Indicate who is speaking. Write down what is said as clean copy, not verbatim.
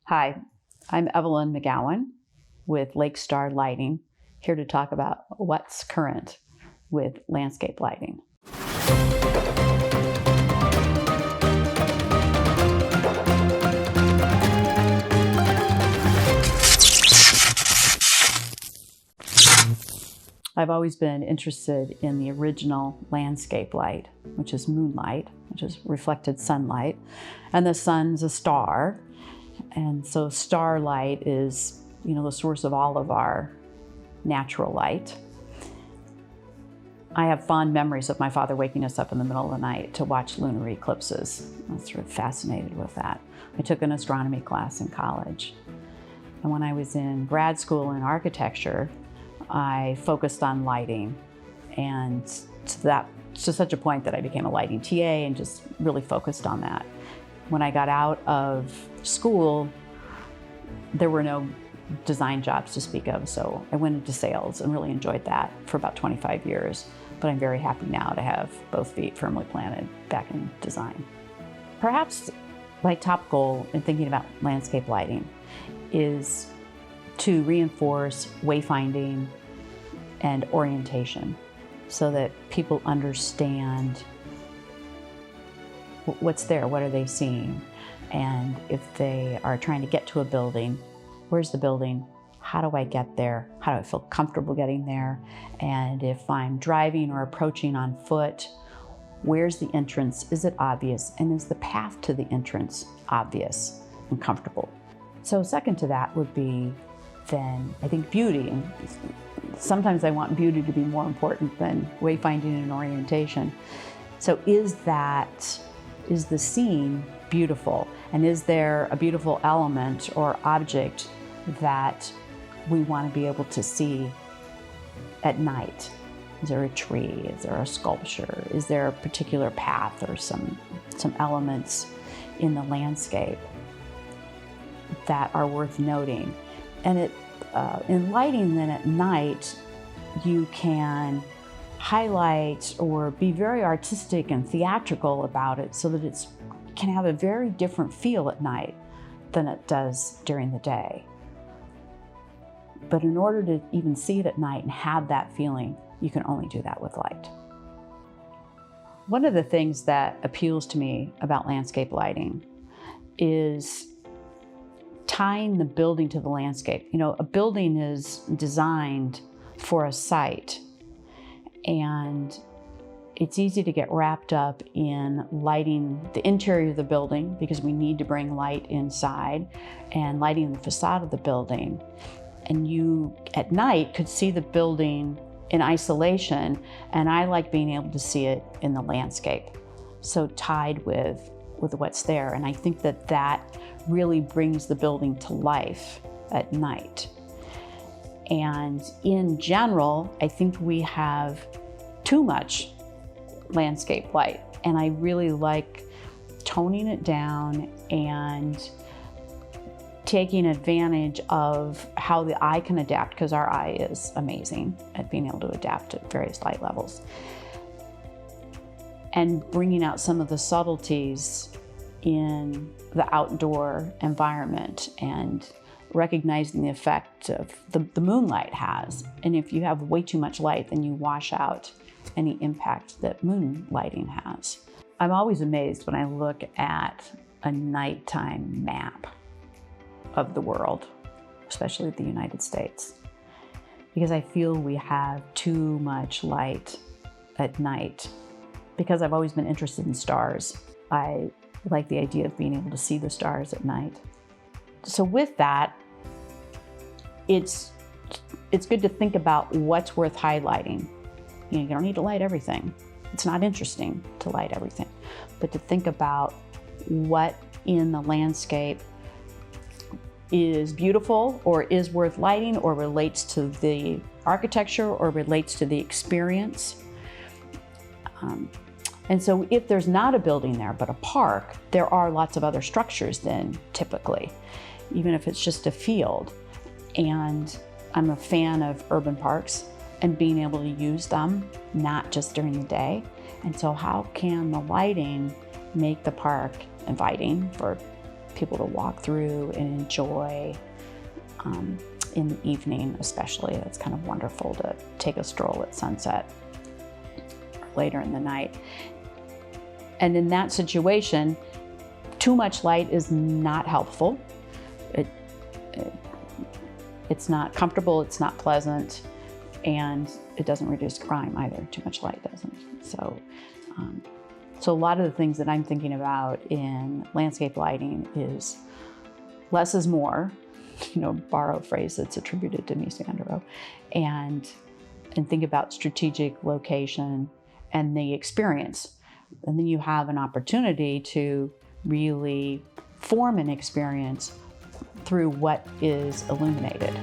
Speaker 1: Hi, I'm Evelyn McGowan with Lakestar Lighting, here to talk about what's current with landscape lighting. I've always been interested in the original landscape light, which is moonlight, which is reflected sunlight, and the sun's a star. And so starlight is, the source of all of our natural light. I have fond memories of my father waking us up in the middle of the night to watch lunar eclipses. I was sort of fascinated with that. I took an astronomy class in college. And when I was in grad school in architecture, I focused on lighting, and to such a point that I became a lighting TA and just really focused on that. When I got out of school, there were no design jobs to speak of, so I went into sales and really enjoyed that for about 25 years. But I'm very happy now to have both feet firmly planted back in design. Perhaps my top goal in thinking about landscape lighting is to reinforce wayfinding and orientation so that people understand what's there, what are they seeing, and if they are trying to get to a building, where's the building, how do I get there, how do I feel comfortable getting there, and if I'm driving or approaching on foot, where's the entrance, is it obvious, and is the path to the entrance obvious and comfortable. So second to that would be then, I think, beauty. And sometimes I want beauty to be more important than wayfinding and orientation. So is the scene beautiful? And is there a beautiful element or object that we want to be able to see at night? Is there a tree? Is there a sculpture? Is there a particular path or some elements in the landscape that are worth noting? And in lighting then at night, you can highlight or be very artistic and theatrical about it so that it can have a very different feel at night than it does during the day. But in order to even see it at night and have that feeling, you can only do that with light. One of the things that appeals to me about landscape lighting is tying the building to the landscape. A building is designed for a site, and it's easy to get wrapped up in lighting the interior of the building because we need to bring light inside, and lighting the facade of the building. And you, at night, could see the building in isolation, and I like being able to see it in the landscape, so tied with what's there. And I think that really brings the building to life at night. And in general, I think we have too much landscape light, and I really like toning it down and taking advantage of how the eye can adapt, because our eye is amazing at being able to adapt to various light levels, and bringing out some of the subtleties in the outdoor environment and recognizing the effect of the moonlight has. And if you have way too much light, then you wash out any impact that moon lighting has. I'm always amazed when I look at a nighttime map of the world, especially the United States, because I feel we have too much light at night. Because I've always been interested in stars, I like the idea of being able to see the stars at night. So with that, it's good to think about what's worth highlighting. You don't need to light everything. It's not interesting to light everything, but to think about what in the landscape is beautiful or is worth lighting or relates to the architecture or relates to the experience. And so if there's not a building there, but a park, there are lots of other structures then, typically, even if it's just a field. And I'm a fan of urban parks and being able to use them, not just during the day. And so how can the lighting make the park inviting for people to walk through and enjoy in the evening especially. It's kind of wonderful to take a stroll at sunset or later in the night. And in that situation, too much light is not helpful. It's not comfortable, it's not pleasant, and it doesn't reduce crime either. Too much light doesn't. So a lot of the things that I'm thinking about in landscape lighting is less is more, borrow a phrase that's attributed to me, Sandro, and think about strategic location and the experience. And then you have an opportunity to really form an experience through what is illuminated.